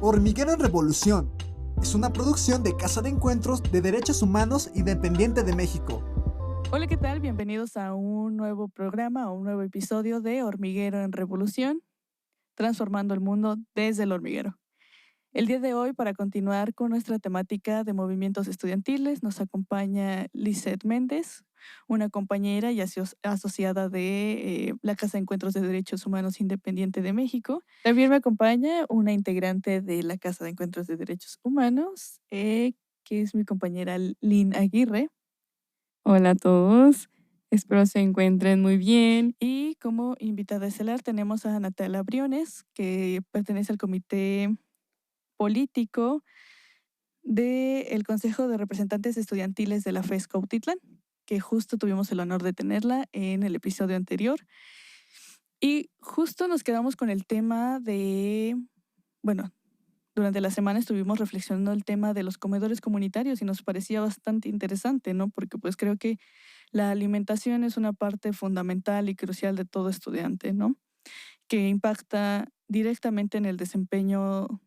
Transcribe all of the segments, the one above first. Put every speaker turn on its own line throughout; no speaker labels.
Hormiguero en Revolución. Es una producción de Casa de Encuentros de Derechos Humanos Independiente de México.
Hola, ¿qué tal? Bienvenidos a un nuevo programa, a un nuevo episodio de Hormiguero en Revolución, transformando el mundo desde el hormiguero. El día de hoy, para continuar con nuestra temática de movimientos estudiantiles, nos acompaña Lisette Méndez, una compañera y asociada de la Casa de Encuentros de Derechos Humanos Independiente de México. También me acompaña una integrante de la Casa de Encuentros de Derechos Humanos, que es mi compañera Lynn Aguirre.
Hola a todos, espero se encuentren muy bien.
Y como invitada estelar tenemos a Natalia Briones, que pertenece al comité político del Consejo de Representantes Estudiantiles de la FES Cuautitlán, que justo tuvimos el honor de tenerla en el episodio anterior. Y justo nos quedamos con el tema durante la semana estuvimos reflexionando el tema de los comedores comunitarios y nos parecía bastante interesante, ¿no? Porque pues creo que la alimentación es una parte fundamental y crucial de todo estudiante, ¿no? Que impacta directamente en el desempeño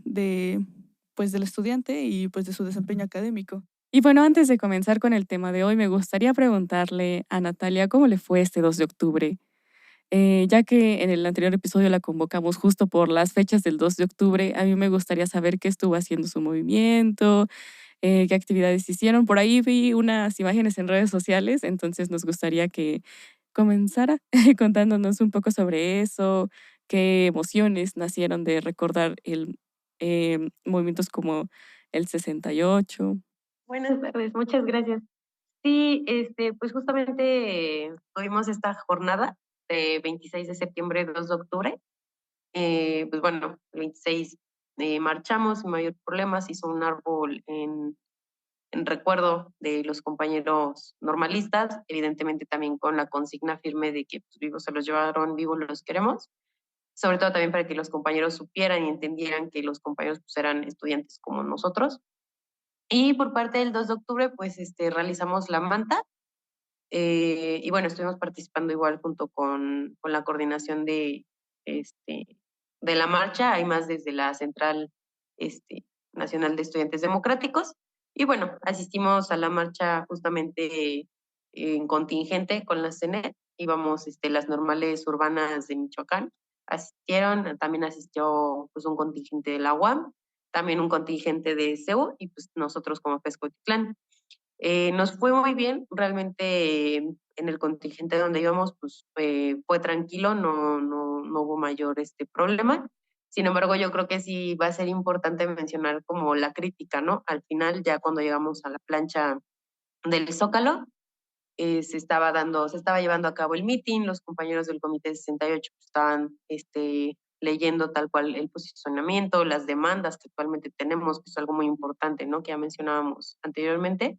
del estudiante y pues de su desempeño académico.
Y bueno, antes de comenzar con el tema de hoy, me gustaría preguntarle a Natalia cómo le fue este 2 de octubre. Ya que en el anterior episodio la convocamos justo por las fechas del 2 de octubre, a mí me gustaría saber qué estuvo haciendo su movimiento, qué actividades hicieron. Por ahí vi unas imágenes en redes sociales, entonces nos gustaría que comenzara contándonos un poco sobre eso, qué emociones nacieron de recordar movimientos como el 68.
Buenas tardes, muchas gracias. Sí, pues justamente tuvimos esta jornada de 26 de septiembre, 2 de octubre. Pues bueno, el 26 marchamos sin mayor problema, se hizo un árbol en recuerdo de los compañeros normalistas, evidentemente también con la consigna firme de que pues, vivos se los llevaron, vivos los queremos, sobre todo también para que los compañeros supieran y entendieran que los compañeros pues, eran estudiantes como nosotros. Y por parte del 2 de octubre, pues realizamos la manta. Y bueno, estuvimos participando igual junto con la coordinación de la marcha, hay más desde la Central Nacional de Estudiantes Democráticos. Y bueno, asistimos a la marcha justamente en contingente con la CENET, íbamos las normales urbanas de Michoacán, asistieron, también asistió pues un contingente de la UAM, también un contingente de CEU y pues nosotros como Pescotitlán. Nos fue muy bien, realmente en el contingente donde íbamos pues fue tranquilo, no hubo mayor problema. Sin embargo, yo creo que sí va a ser importante mencionar como la crítica, ¿no? Al final, ya cuando llegamos a la plancha del Zócalo, se estaba llevando a cabo el meeting, los compañeros del Comité 68 estaban leyendo tal cual el posicionamiento, las demandas que actualmente tenemos, que es algo muy importante, ¿no? Que ya mencionábamos anteriormente.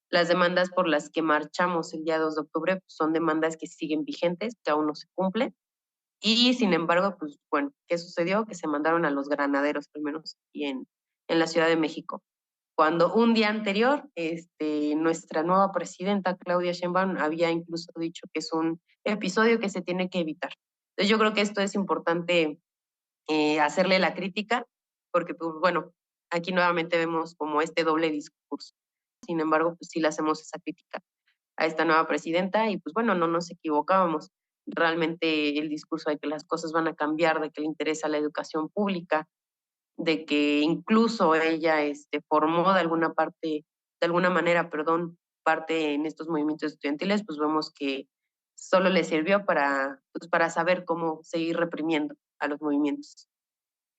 Las demandas por las que marchamos el día 2 de octubre pues, son demandas que siguen vigentes, que aún no se cumplen. Y sin embargo, pues bueno, ¿qué sucedió? Que se mandaron a los granaderos, al menos aquí en la Ciudad de México. Cuando un día anterior, nuestra nueva presidenta, Claudia Sheinbaum, había incluso dicho que es un episodio que se tiene que evitar. Entonces yo creo que esto es importante hacerle la crítica, porque pues bueno, aquí nuevamente vemos como este doble discurso. Sin embargo, pues sí le hacemos esa crítica a esta nueva presidenta y pues bueno, no nos equivocábamos. Realmente el discurso de que las cosas van a cambiar, de que le interesa la educación pública, de que incluso ella formó de alguna manera, perdón, parte en estos movimientos estudiantiles, pues vemos que solo le sirvió para saber cómo seguir reprimiendo a los movimientos.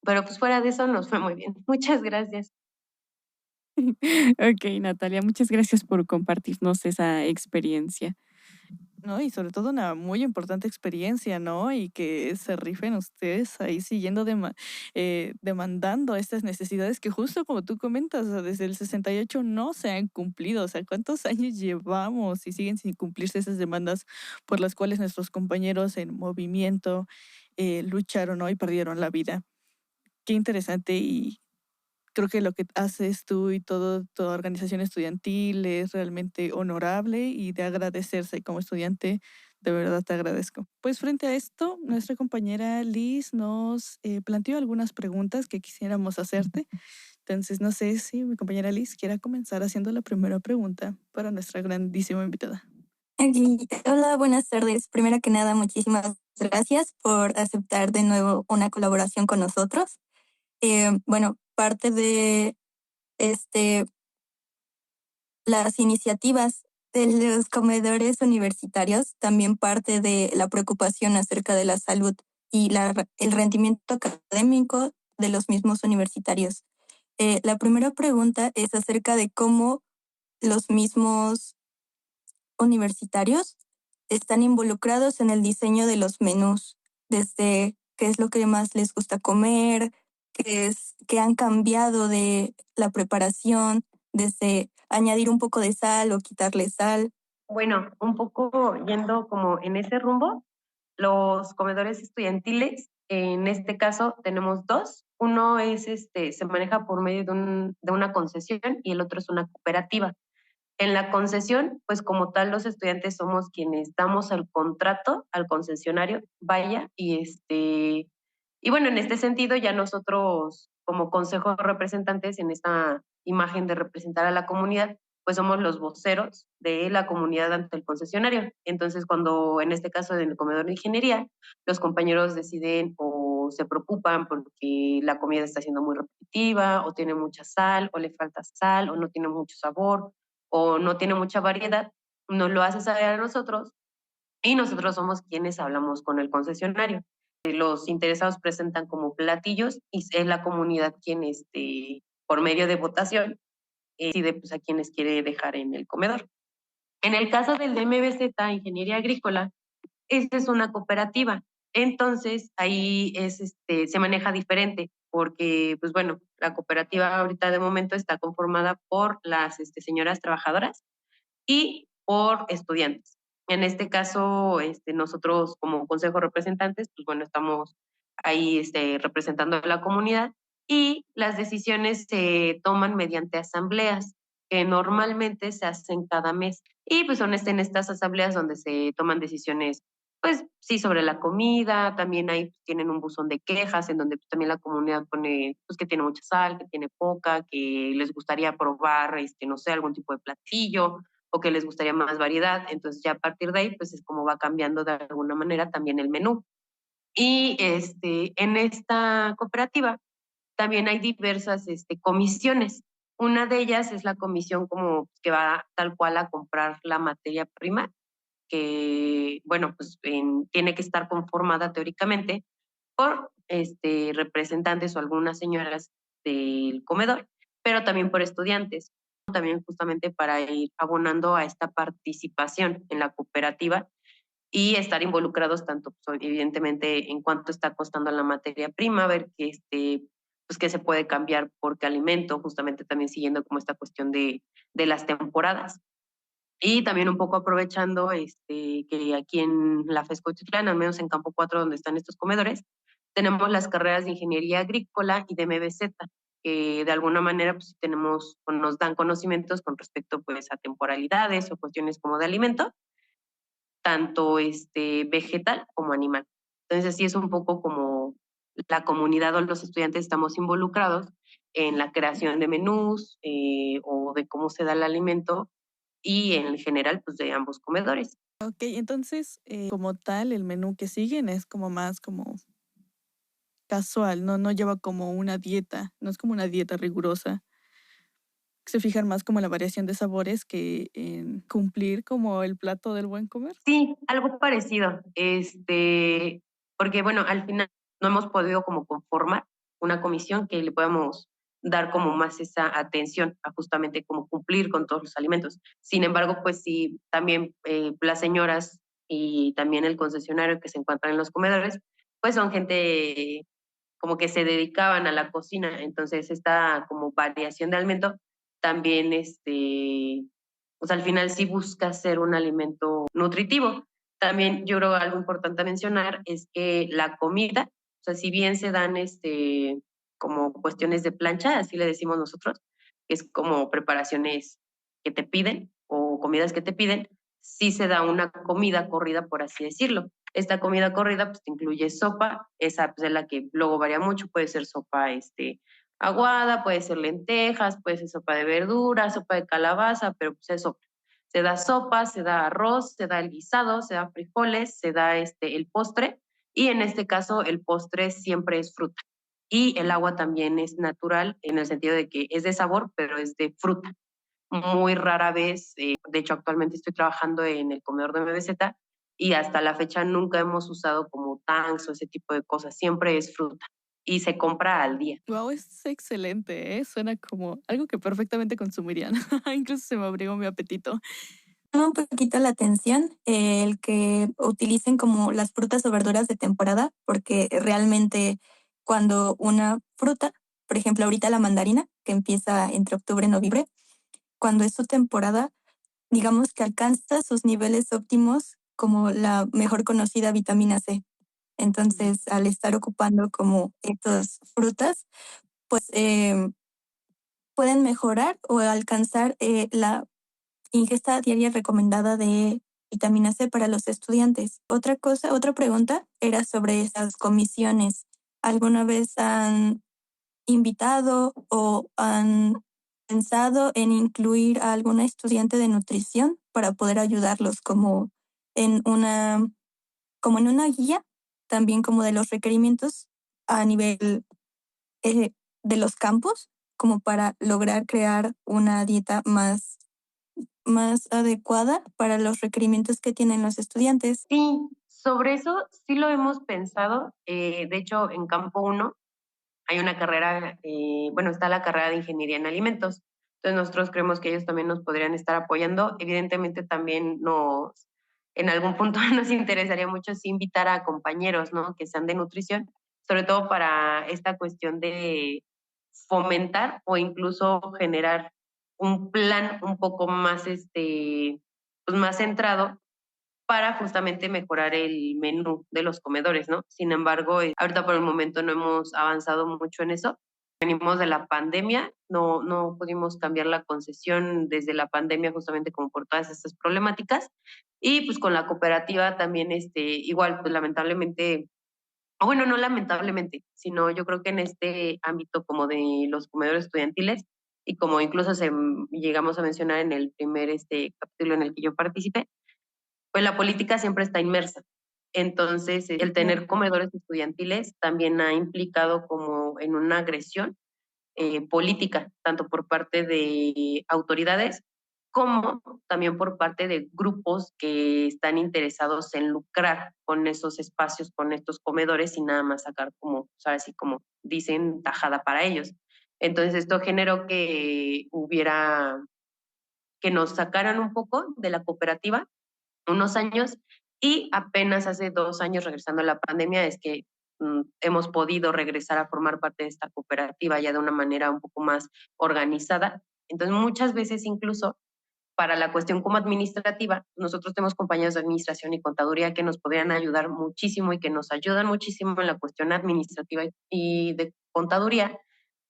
Pero pues fuera de eso nos fue muy bien. Muchas gracias.
Ok, Natalia, muchas gracias por compartirnos esa experiencia.
¿No? Y sobre todo una muy importante experiencia, ¿no? Y que se rifen ustedes ahí siguiendo demandando estas necesidades que justo como tú comentas, o sea, desde el 68 no se han cumplido. O sea, ¿cuántos años llevamos y siguen sin cumplirse esas demandas por las cuales nuestros compañeros en movimiento lucharon, ¿no? Y perdieron la vida? Qué interesante y creo que lo que haces tú y todo tu organización estudiantil es realmente honorable y de agradecerse como estudiante De verdad te agradezco. Pues frente a esto, nuestra compañera Liz nos planteó algunas preguntas que quisiéramos hacerte. Entonces, no sé si mi compañera Liz quiera comenzar haciendo la primera pregunta para nuestra grandísima invitada.
Hola, buenas tardes. Primero que nada, muchísimas gracias por aceptar de nuevo una colaboración con nosotros. Bueno, parte de las iniciativas de los comedores universitarios, también parte de la preocupación acerca de la salud y el rendimiento académico de los mismos universitarios. La primera pregunta es acerca de cómo los mismos universitarios están involucrados en el diseño de los menús, desde qué es lo que más les gusta comer, qué han cambiado de la preparación, desde añadir un poco de sal o quitarle sal.
Bueno, un poco yendo como en ese rumbo, los comedores estudiantiles, en este caso tenemos dos. Uno es, se maneja por medio de una concesión y el otro es una cooperativa. En la concesión, pues como tal, los estudiantes somos quienes damos el contrato al concesionario, vaya, y bueno, en este sentido ya nosotros como consejo de representantes en esta imagen de representar a la comunidad, pues somos los voceros de la comunidad ante el concesionario. Entonces, cuando en este caso en el comedor de ingeniería, los compañeros deciden o se preocupan porque la comida está siendo muy repetitiva, o tiene mucha sal, o le falta sal, o no tiene mucho sabor, o no tiene mucha variedad, nos lo hace saber a nosotros y nosotros somos quienes hablamos con el concesionario. Los interesados presentan como platillos y es la comunidad quien, por medio de votación, decide pues, a quienes quiere dejar en el comedor. En el caso del DMBZ, Ingeniería Agrícola, esta es una cooperativa. Entonces, ahí se maneja diferente, porque, pues bueno, la cooperativa ahorita de momento está conformada por las señoras trabajadoras y por estudiantes. En este caso, nosotros como consejo representantes, pues bueno, estamos ahí representando a la comunidad y las decisiones se toman mediante asambleas que normalmente se hacen cada mes. Y pues son en estas asambleas donde se toman decisiones, pues sí, sobre la comida, también ahí tienen un buzón de quejas en donde pues, también la comunidad pone pues que tiene mucha sal, que tiene poca, que les gustaría probar, no sé, algún tipo de platillo o que les gustaría más variedad. Entonces ya a partir de ahí, pues es como va cambiando de alguna manera también el menú. Y en esta cooperativa también hay diversas comisiones. Una de ellas es la comisión como que va tal cual a comprar la materia prima, que, bueno, pues tiene que estar conformada teóricamente por representantes o algunas señoras del comedor, pero también por estudiantes, también justamente para ir abonando a esta participación en la cooperativa y estar involucrados tanto, pues, evidentemente, en cuánto está costando la materia prima, ver que pues qué se puede cambiar por qué alimento, justamente también siguiendo como esta cuestión de las temporadas. Y también un poco aprovechando que aquí en la FESCO Titlán, al menos en Campo 4, donde están estos comedores, tenemos las carreras de Ingeniería Agrícola y de MBZ, que de alguna manera pues, tenemos, nos dan conocimientos con respecto pues, a temporalidades o cuestiones como de alimento, tanto vegetal como animal. Entonces, así es un poco como la comunidad o los estudiantes estamos involucrados en la creación de menús o de cómo se da el alimento y en general, pues de ambos comedores.
Ok, entonces, como tal, el menú que siguen es como más como casual, no lleva como una dieta, no es como una dieta rigurosa. Se fijan más como en la variación de sabores que en cumplir como el plato del buen comer.
Sí, algo parecido, porque bueno, al final no hemos podido como conformar una comisión que le podamos dar como más esa atención a justamente como cumplir con todos los alimentos. Sin embargo, pues sí, también las señoras y también el concesionario que se encuentran en los comedores, pues son gente como que se dedicaban a la cocina, entonces esta como variación de alimento también, pues al final sí busca ser un alimento nutritivo. También yo creo algo importante a mencionar es que la comida, o sea, si bien se dan como cuestiones de plancha, así le decimos nosotros, es como preparaciones que te piden o comidas que te piden, sí se da una comida corrida, por así decirlo. Esta comida corrida pues incluye sopa, esa pues, es la que luego varía mucho, puede ser sopa aguada, puede ser lentejas, puede ser sopa de verduras, sopa de calabaza, pero pues es sopa. Se da sopa, se da arroz, se da el guisado, se da frijoles, se da el postre, y en este caso el postre siempre es fruta. Y el agua también es natural en el sentido de que es de sabor, pero es de fruta. Muy rara vez, de hecho actualmente estoy trabajando en el comedor de MBZ y hasta la fecha nunca hemos usado como tanks o ese tipo de cosas, siempre es fruta y se compra al día.
Wow, es excelente, ¿eh? Suena como algo que perfectamente consumirían. Incluso se me abrió mi apetito.
Llama un poquito la atención el que utilicen como las frutas o verduras de temporada, porque realmente cuando una fruta, por ejemplo ahorita la mandarina, que empieza entre octubre y noviembre, cuando es su temporada, digamos que alcanza sus niveles óptimos como la mejor conocida vitamina C. Entonces, al estar ocupando como estas frutas, pues pueden mejorar o alcanzar la ingesta diaria recomendada de vitamina C para los estudiantes. Otra pregunta era sobre esas comisiones. ¿Alguna vez han invitado o han pensado en incluir a alguna estudiante de nutrición para poder ayudarlos en una, como en una guía, también como de los requerimientos a nivel de los campus, como para lograr crear una dieta más adecuada para los requerimientos que tienen los estudiantes?
Sí, sobre eso sí lo hemos pensado. De hecho, en Campo 1 hay una carrera, bueno, está la carrera de Ingeniería en Alimentos. Entonces nosotros creemos que ellos también nos podrían estar apoyando. Evidentemente también en algún punto nos interesaría mucho sí invitar a compañeros, ¿no? Que sean de nutrición, sobre todo para esta cuestión de fomentar o incluso generar un plan un poco más, pues más centrado para justamente mejorar el menú de los comedores, ¿no? Sin embargo, ahorita por el momento no hemos avanzado mucho en eso. Venimos de la pandemia, no pudimos cambiar la concesión desde la pandemia justamente como por todas estas problemáticas. Y pues con la cooperativa también, igual, pues lamentablemente, o bueno, no lamentablemente, sino yo creo que en este ámbito como de los comedores estudiantiles, y como incluso llegamos a mencionar en el primer capítulo en el que yo participé, pues la política siempre está inmersa. Entonces, el tener comedores estudiantiles también ha implicado como en una agresión política, tanto por parte de autoridades como también por parte de grupos que están interesados en lucrar con esos espacios, con estos comedores y nada más sacar como, ¿sabes? Así como dicen, tajada para ellos. Entonces, esto generó que nos sacaran un poco de la cooperativa unos años y apenas hace 2 años, regresando a la pandemia, es que hemos podido regresar a formar parte de esta cooperativa ya de una manera un poco más organizada. Entonces, muchas veces incluso para la cuestión como administrativa, nosotros tenemos compañeros de administración y contaduría que nos podrían ayudar muchísimo y que nos ayudan muchísimo en la cuestión administrativa y de contaduría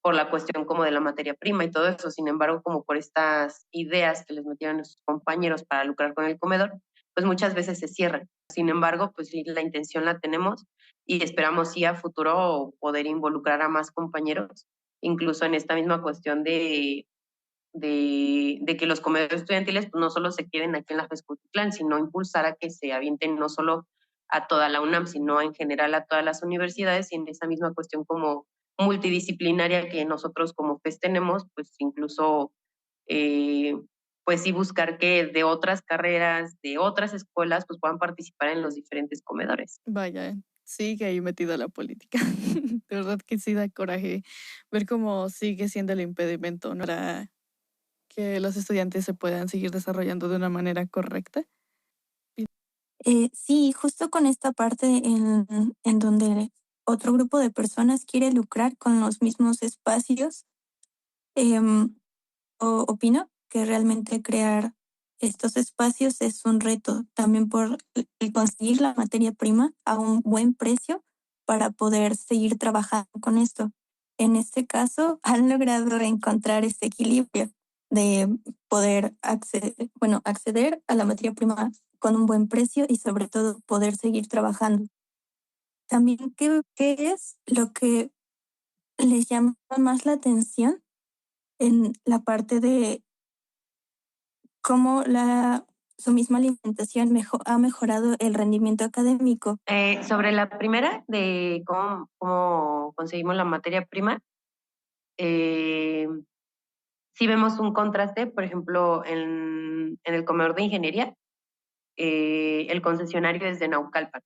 por la cuestión como de la materia prima y todo eso. Sin embargo, como por estas ideas que les metieron sus compañeros para lucrar con el comedor, pues muchas veces se cierran. Sin embargo, pues sí, la intención la tenemos y esperamos sí a futuro poder involucrar a más compañeros, incluso en esta misma cuestión de que los comedores estudiantiles pues, no solo se queden aquí en la FESCUTITLAN, sino impulsar a que se avienten no solo a toda la UNAM, sino en general a todas las universidades y en esa misma cuestión como multidisciplinaria que nosotros como FES tenemos, pues incluso pues sí buscar que de otras carreras, de otras escuelas, pues puedan participar en los diferentes comedores.
Vaya, sigue ahí metida la política. De verdad que sí da coraje ver cómo sigue siendo el impedimento, ¿no? Para que los estudiantes se puedan seguir desarrollando de una manera correcta.
Sí, justo con esta parte en donde otro grupo de personas quiere lucrar con los mismos espacios, em, opino que realmente crear estos espacios es un reto, también por el conseguir la materia prima a un buen precio para poder seguir trabajando con esto. En este caso, han logrado encontrar este equilibrio de poder acceder a la materia prima con un buen precio y sobre todo poder seguir trabajando. También, ¿qué es lo que les llama más la atención en la parte de cómo su misma alimentación ha mejorado el rendimiento académico?
Sobre la primera, de cómo conseguimos la materia prima, sí vemos un contraste, por ejemplo, en el comedor de ingeniería, el concesionario es de Naucalpan.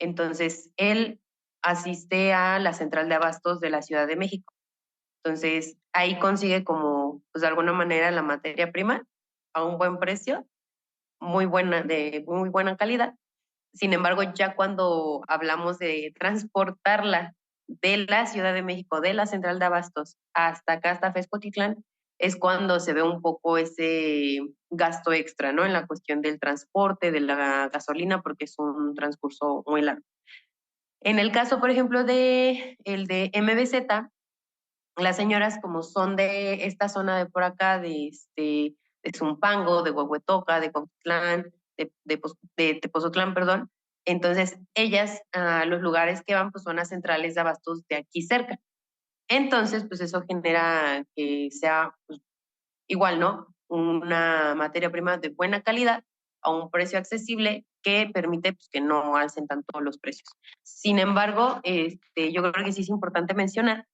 Entonces, él asiste a la central de abastos de la Ciudad de México. Entonces, ahí consigue como, pues de alguna manera, la materia prima a un buen precio, de muy buena calidad. Sin embargo, ya cuando hablamos de transportarla de la Ciudad de México, de la central de abastos, hasta acá, hasta Fescotitlán, es cuando se ve un poco ese gasto extra, ¿no? En la cuestión del transporte, de la gasolina, porque es un transcurso muy largo. En el caso, por ejemplo, el de MBZ, las señoras como son de esta zona de por acá, de Zumpango, de Huehuetoca, de Cuautitlán, de Tepozotlán, perdón, entonces ellas a los lugares que van pues son las centrales de abastos de aquí cerca. Entonces, pues eso genera que sea pues, igual, ¿no? Una materia prima de buena calidad a un precio accesible que permite pues, que no alcen tanto los precios. Sin embargo, yo creo que sí es importante mencionar,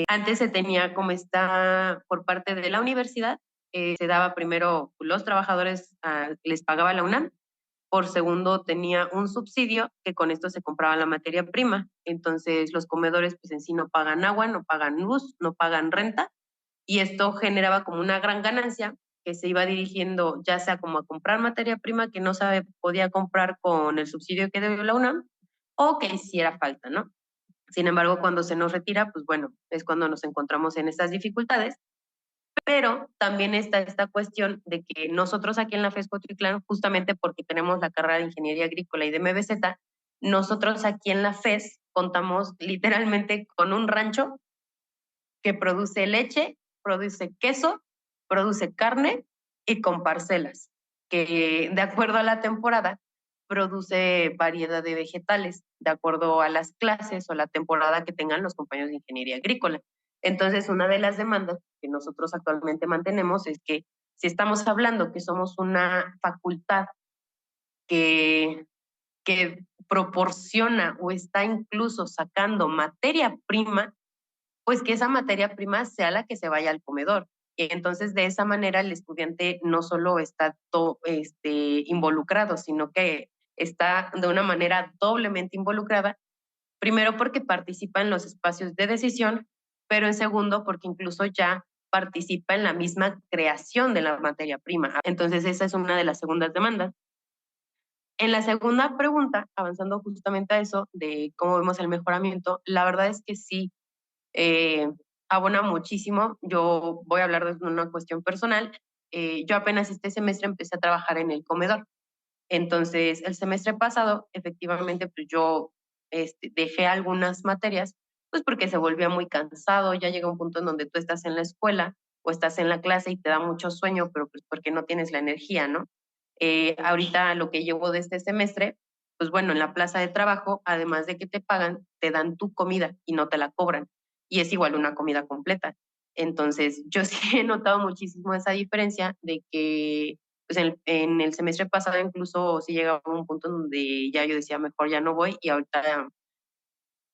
antes se tenía como está por parte de la universidad, se daba primero los trabajadores, les pagaba la UNAM, por segundo tenía un subsidio que con esto se compraba la materia prima. Entonces los comedores pues en sí no pagan agua, no pagan luz, no pagan renta, y esto generaba como una gran ganancia que se iba dirigiendo ya sea como a comprar materia prima que no se podía comprar con el subsidio que dio la UNAM o que hiciera falta, ¿no? Sin embargo, cuando se nos retira, pues bueno, es cuando nos encontramos en estas dificultades, pero también está esta cuestión de que nosotros aquí en la FES Cotitlán, justamente porque tenemos la carrera de Ingeniería Agrícola y de MBZ, nosotros aquí en la FES contamos literalmente con un rancho que produce leche, produce queso, produce carne y con parcelas, que de acuerdo a la temporada produce variedad de vegetales, de acuerdo a las clases o la temporada que tengan los compañeros de ingeniería agrícola. Entonces, una de las demandas que nosotros actualmente mantenemos es que si estamos hablando que somos una facultad que, que proporciona o está incluso sacando materia prima, pues que esa materia prima sea la que se vaya al comedor. Y entonces, de esa manera, el estudiante no solo está involucrado, sino que está de una manera doblemente involucrada, primero porque participa en los espacios de decisión, pero en segundo porque incluso ya participa en la misma creación de la materia prima. Entonces, esa es una de las segundas demandas. En la segunda pregunta, avanzando justamente a eso, de cómo vemos el mejoramiento, la verdad es que sí, eh, abona muchísimo. Yo voy a hablar de una cuestión personal. Yo apenas este semestre empecé a trabajar en el comedor. Entonces, el semestre pasado, efectivamente, pues yo dejé algunas materias, pues porque se volvía muy cansado, ya llega un punto en donde tú estás en la escuela o estás en la clase y te da mucho sueño, pero pues porque no tienes la energía, ¿no? Ahorita lo que llevo de este semestre, pues bueno, en la plaza de trabajo, además de que te pagan, te dan tu comida y no te la cobran. Y es igual una comida completa. Entonces, yo sí he notado muchísimo esa diferencia de que pues en el semestre pasado incluso sí llegaba a un punto donde ya yo decía, mejor ya no voy, y ahorita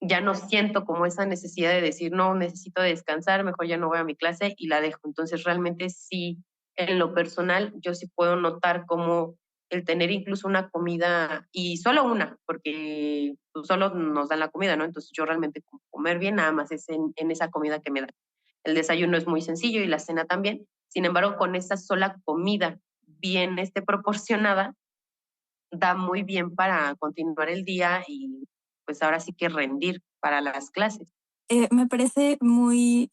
ya no siento como esa necesidad de decir, no, necesito descansar, mejor ya no voy a mi clase y la dejo. Entonces realmente sí, en lo personal, yo sí puedo notar como el tener incluso una comida, y solo una, porque pues, solo nos dan la comida, ¿no? Entonces yo realmente comer bien nada más es en esa comida que me dan. El desayuno es muy sencillo y la cena también. Sin embargo, con esa sola comida bien proporcionada, da muy bien para continuar el día y pues ahora sí que rendir para las clases.
Me parece muy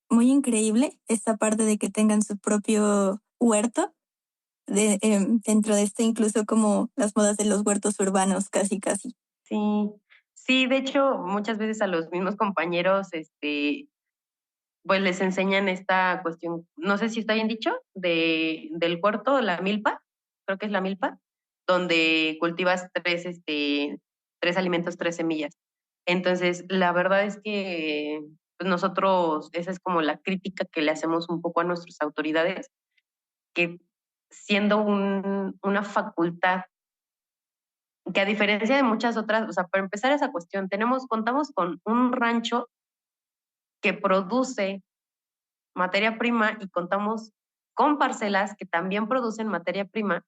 increíble esta parte de que tengan su propio huerto, dentro de este incluso como las modas de los huertos urbanos, casi, casi.
Sí, sí, de hecho, muchas veces a los mismos compañeros, pues les enseñan esta cuestión, no sé si está bien dicho, del huerto, la milpa, creo que es la milpa, donde cultivas tres alimentos, tres semillas. Entonces, la verdad es que pues nosotros, esa es como la crítica que le hacemos un poco a nuestras autoridades, que siendo una facultad que a diferencia de muchas otras, o sea, para empezar esa cuestión, contamos con un rancho que produce materia prima y contamos con parcelas que también producen materia prima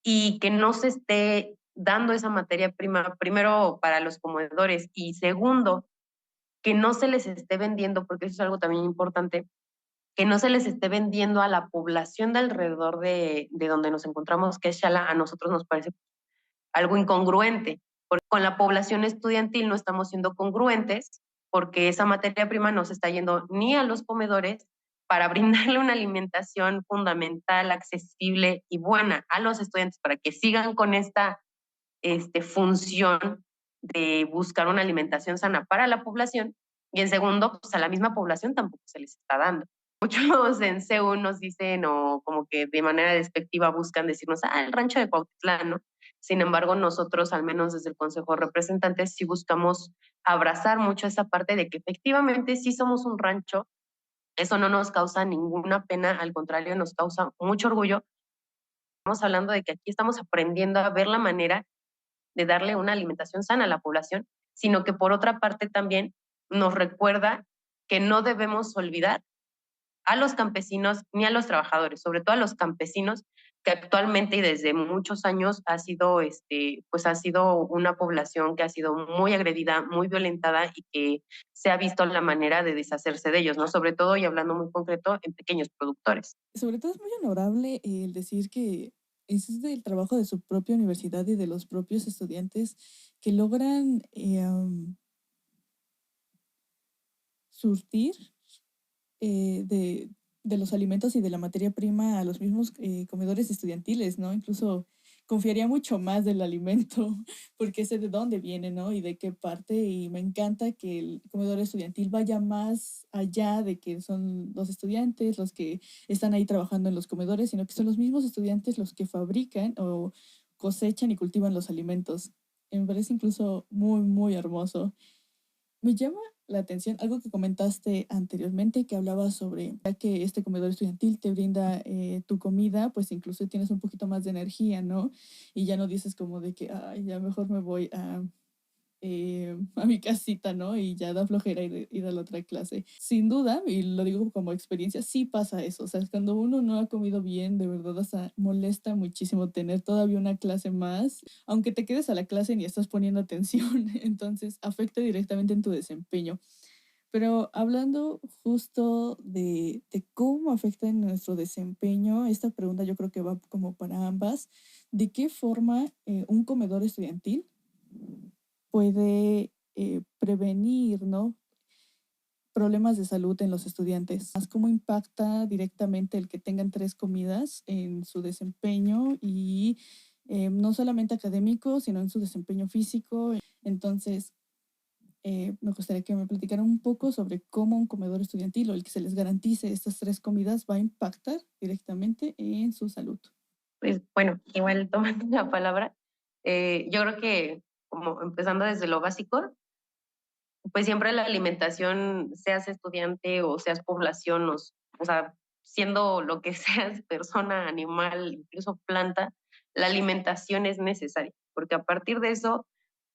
y que no se esté dando esa materia prima, primero para los comedores y segundo, que no se les esté vendiendo, porque eso es algo también importante, que no se les esté vendiendo a la población de alrededor de donde nos encontramos, que es Xala, a nosotros nos parece algo incongruente, porque con la población estudiantil no estamos siendo congruentes porque esa materia prima no se está yendo ni a los comedores para brindarle una alimentación fundamental, accesible y buena a los estudiantes para que sigan con esta función de buscar una alimentación sana para la población y en segundo, pues a la misma población tampoco se les está dando. Muchos en CEU nos dicen o como que de manera despectiva buscan decirnos, el rancho de Cuautitlán, ¿no? Sin embargo, nosotros, al menos desde el Consejo de Representantes, sí buscamos abrazar mucho esa parte de que efectivamente sí somos un rancho. Eso no nos causa ninguna pena, al contrario, nos causa mucho orgullo. Estamos hablando de que aquí estamos aprendiendo a ver la manera de darle una alimentación sana a la población, sino que por otra parte también nos recuerda que no debemos olvidar a los campesinos ni a los trabajadores, sobre todo a los campesinos, que actualmente y desde muchos años pues ha sido una población que ha sido muy agredida, muy violentada y que se ha visto la manera de deshacerse de ellos, ¿no? Sobre todo y hablando muy concreto en pequeños productores.
Sobre todo es muy honorable el decir que ese es del trabajo de su propia universidad y de los propios estudiantes que logran surtir de los alimentos y de la materia prima a los mismos comedores estudiantiles, ¿no? Incluso confiaría mucho más del alimento porque sé de dónde viene, ¿no? Y de qué parte. Y me encanta que el comedor estudiantil vaya más allá de que son los estudiantes los que están ahí trabajando en los comedores, sino que son los mismos estudiantes los que fabrican o cosechan y cultivan los alimentos. Me parece incluso muy, muy hermoso. Me llama la atención algo que comentaste anteriormente, que hablabas sobre, ya que este comedor estudiantil te brinda tu comida, pues incluso tienes un poquito más de energía, ¿no? Y ya no dices como de que, ay, ya mejor me voy a mi casita, ¿no? Y ya da flojera ir a la otra clase. Sin duda, y lo digo como experiencia, sí pasa eso. O sea, cuando uno no ha comido bien, de verdad, o sea, molesta muchísimo tener todavía una clase más, aunque te quedes a la clase ni estás poniendo atención, entonces afecta directamente en tu desempeño. Pero hablando justo de cómo afecta en nuestro desempeño, esta pregunta yo creo que va como para ambas. ¿De qué forma un comedor estudiantil puede prevenir, ¿no? problemas de salud en los estudiantes? ¿Cómo impacta directamente el que tengan 3 comidas en su desempeño y no solamente académico, sino en su desempeño físico? Entonces, me gustaría que me platicaran un poco sobre cómo un comedor estudiantil o el que se les garantice estas 3 comidas va a impactar directamente en su salud.
Pues bueno, igual tomando la palabra, yo creo que como empezando desde lo básico, pues siempre la alimentación, seas estudiante o seas población, o sea, siendo lo que seas, persona, animal, incluso planta, la alimentación es necesaria, porque a partir de eso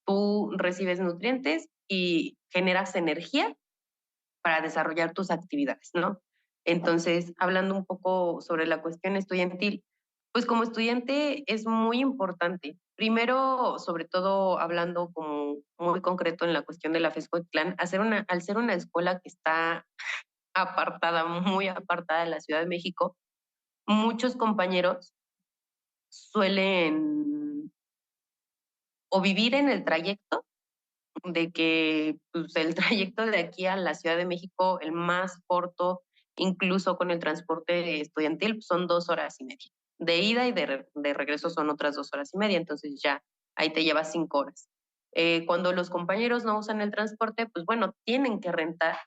tú recibes nutrientes y generas energía para desarrollar tus actividades, ¿no? Entonces, hablando un poco sobre la cuestión estudiantil, pues como estudiante es muy importante. Primero, sobre todo hablando como muy concreto en la cuestión de la FESCOTLAN, al ser una escuela que está apartada, muy apartada de la Ciudad de México, muchos compañeros suelen o vivir en el trayecto de que pues, el trayecto de aquí a la Ciudad de México, el más corto, incluso con el transporte estudiantil, pues, son 2 horas y media. De ida y de regreso son otras 2 horas y media, entonces ya ahí te llevas 5 horas. Cuando los compañeros no usan el transporte, pues bueno, tienen que rentar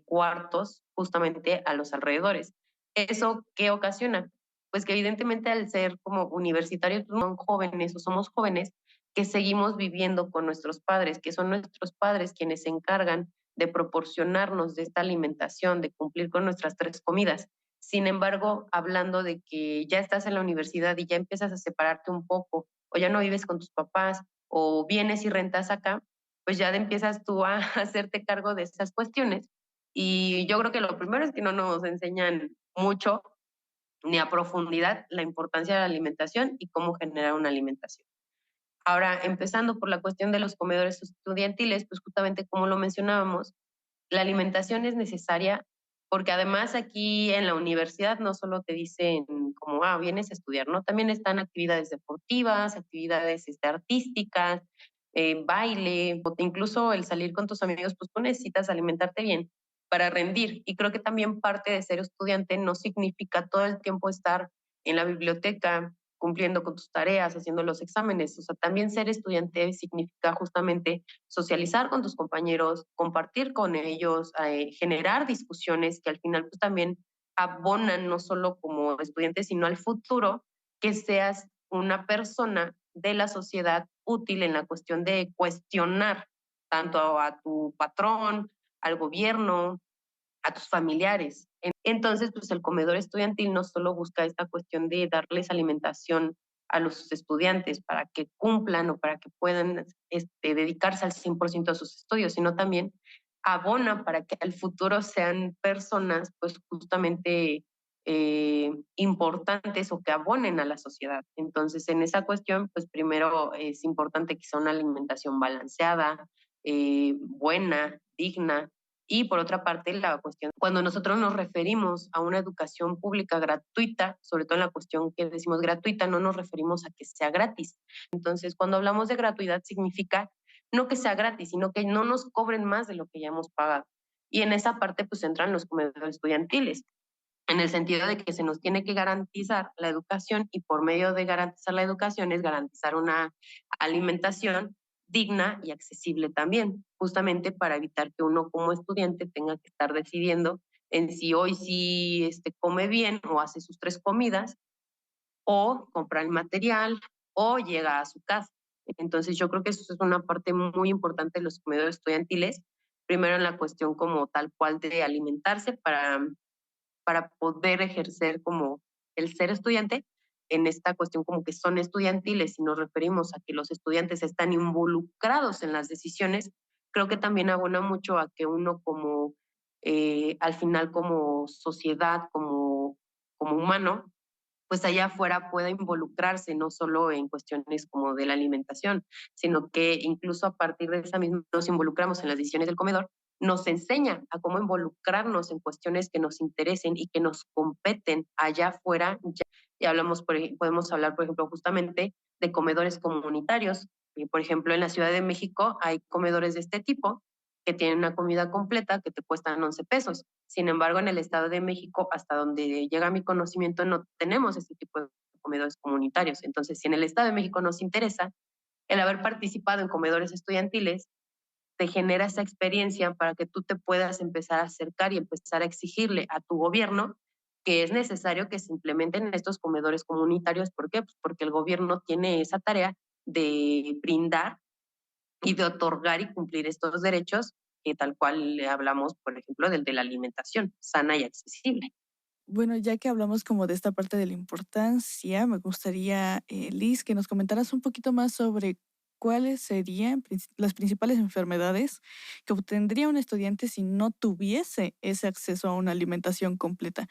cuartos justamente a los alrededores. ¿Eso qué ocasiona? Pues que evidentemente al ser como universitarios son jóvenes o somos jóvenes que seguimos viviendo con nuestros padres, que son nuestros padres quienes se encargan de proporcionarnos de esta alimentación, de cumplir con nuestras 3 comidas. Sin embargo, hablando de que ya estás en la universidad y ya empiezas a separarte un poco, o ya no vives con tus papás, o vienes y rentas acá, pues ya empiezas tú a hacerte cargo de esas cuestiones. Y yo creo que lo primero es que no nos enseñan mucho ni a profundidad la importancia de la alimentación y cómo generar una alimentación. Ahora, empezando por la cuestión de los comedores estudiantiles, pues justamente como lo mencionábamos, la alimentación es necesaria porque además aquí en la universidad no solo te dicen como, vienes a estudiar, ¿no? También están actividades deportivas, actividades artísticas, baile, o incluso el salir con tus amigos, pues tú necesitas alimentarte bien para rendir. Y creo que también parte de ser estudiante no significa todo el tiempo estar en la biblioteca, cumpliendo con tus tareas, haciendo los exámenes. O sea, también ser estudiante significa justamente socializar con tus compañeros, compartir con ellos, generar discusiones que al final pues también abonan no solo como estudiante, sino al futuro, que seas una persona de la sociedad útil en la cuestión de cuestionar tanto a tu patrón, al gobierno, a tus familiares. Entonces, pues el comedor estudiantil no solo busca esta cuestión de darles alimentación a los estudiantes para que cumplan o para que puedan dedicarse al 100% a sus estudios, sino también abona para que al futuro sean personas pues justamente importantes o que abonen a la sociedad. Entonces, en esa cuestión, pues primero es importante que sea una alimentación balanceada, buena, digna, y por otra parte, la cuestión, cuando nosotros nos referimos a una educación pública gratuita, sobre todo en la cuestión que decimos gratuita, no nos referimos a que sea gratis. Entonces, cuando hablamos de gratuidad, significa no que sea gratis, sino que no nos cobren más de lo que ya hemos pagado. Y en esa parte, pues entran los comedores estudiantiles, en el sentido de que se nos tiene que garantizar la educación y por medio de garantizar la educación es garantizar una alimentación digna y accesible también, justamente para evitar que uno como estudiante tenga que estar decidiendo en si hoy sí come bien o hace sus 3 comidas o compra el material o llega a su casa. Entonces yo creo que eso es una parte muy importante de los comedores estudiantiles, primero en la cuestión como tal cual de alimentarse para poder ejercer como el ser estudiante en esta cuestión como que son estudiantiles y nos referimos a que los estudiantes están involucrados en las decisiones, creo que también abona mucho a que uno como, al final como sociedad, como humano, pues allá afuera pueda involucrarse no solo en cuestiones como de la alimentación, sino que incluso a partir de esa misma nos involucramos en las decisiones del comedor, nos enseña a cómo involucrarnos en cuestiones que nos interesen y que nos competen allá afuera. Ya hablamos, podemos hablar, por ejemplo, justamente de comedores comunitarios. Por ejemplo, en la Ciudad de México hay comedores de este tipo que tienen una comida completa que te cuestan 11 pesos. Sin embargo, en el Estado de México, hasta donde llega mi conocimiento, no tenemos este tipo de comedores comunitarios. Entonces, si en el Estado de México nos interesa, el haber participado en comedores estudiantiles te genera esa experiencia para que tú te puedas empezar a acercar y empezar a exigirle a tu gobierno que es necesario que se implementen estos comedores comunitarios. ¿Por qué? Pues porque el gobierno tiene esa tarea de brindar y de otorgar y cumplir estos derechos que tal cual le hablamos, por ejemplo, del de la alimentación sana y accesible.
Bueno, ya que hablamos como de esta parte de la importancia, me gustaría, Liz, que nos comentaras un poquito más sobre cuáles serían las principales enfermedades que obtendría un estudiante si no tuviese ese acceso a una alimentación completa.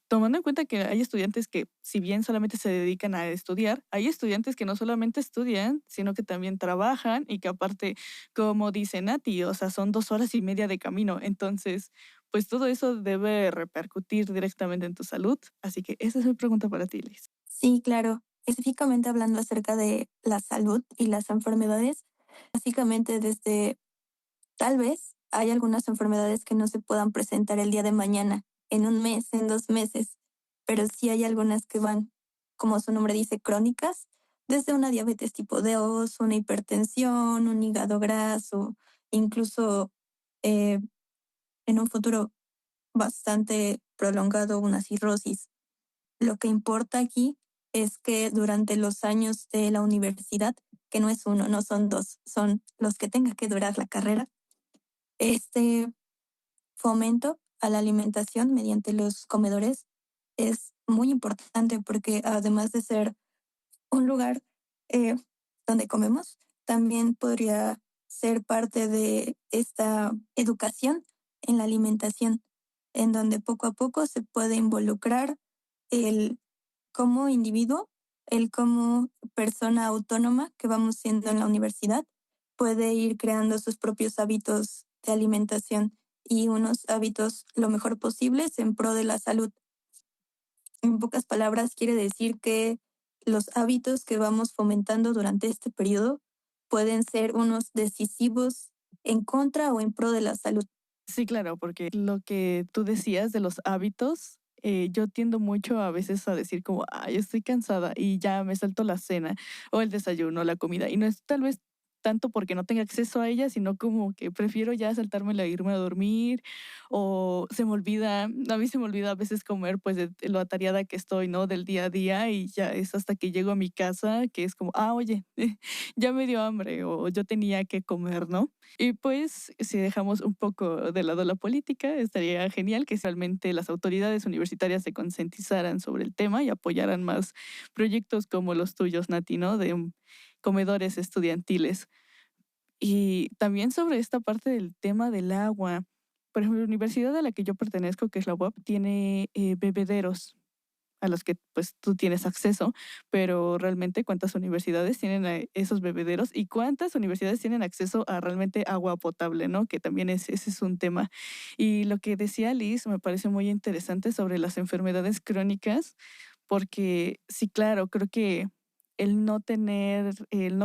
Tomando en cuenta que hay estudiantes que, si bien solamente se dedican a estudiar, hay estudiantes que no solamente estudian, sino que también trabajan y que aparte, como dice Nati, o sea, son 2 horas y media de camino. Entonces, pues todo eso debe repercutir directamente en tu salud. Así que esa es mi pregunta para ti, Liz.
Sí, claro. Específicamente hablando acerca de la salud y las enfermedades, básicamente desde tal vez hay algunas enfermedades que no se puedan presentar el día de mañana, en un mes, en 2 meses, pero sí hay algunas que van, como su nombre dice, crónicas, desde una diabetes tipo 2, una hipertensión, un hígado graso, incluso eh, en un futuro bastante prolongado una cirrosis. Lo que importa aquí es que durante los años de la universidad, que no es uno, no son dos, son los que tenga que durar la carrera, este fomento a la alimentación mediante los comedores es muy importante porque además de ser un lugar eh, donde comemos, también podría ser parte de esta educación en la alimentación, en donde poco a poco se puede involucrar el como individuo, el como persona autónoma que vamos siendo en la universidad, puede ir creando sus propios hábitos de alimentación y unos hábitos lo mejor posibles en pro de la salud. En pocas palabras, quiere decir que los hábitos que vamos fomentando durante este periodo pueden ser unos decisivos en contra o en pro de la salud.
Sí, claro, porque lo que tú decías de los hábitos, yo tiendo mucho a veces a decir como, ay, estoy cansada y ya me salto la cena o el desayuno, la comida. Y no es tal vez tanto porque no tenga acceso a ella, sino como que prefiero ya saltármela e irme a dormir o se me olvida, a mí se me olvida a veces comer pues de lo atareada que estoy, ¿no? Del día a día y ya es hasta que llego a mi casa que es como, oye, ya me dio hambre o yo tenía que comer, ¿no? Y pues, si dejamos un poco de lado la política, estaría genial que realmente las autoridades universitarias se concientizaran sobre el tema y apoyaran más proyectos como los tuyos, Nati, ¿no? De comedores estudiantiles. Y también sobre esta parte del tema del agua. Por ejemplo, la universidad a la que yo pertenezco, que es la UAP, tiene bebederos a los que pues tú tienes acceso, pero realmente cuántas universidades tienen esos bebederos y cuántas universidades tienen acceso a realmente agua potable, ¿no? Que también ese es un tema. Y lo que decía Liz me parece muy interesante sobre las enfermedades crónicas, porque sí, claro, creo que el no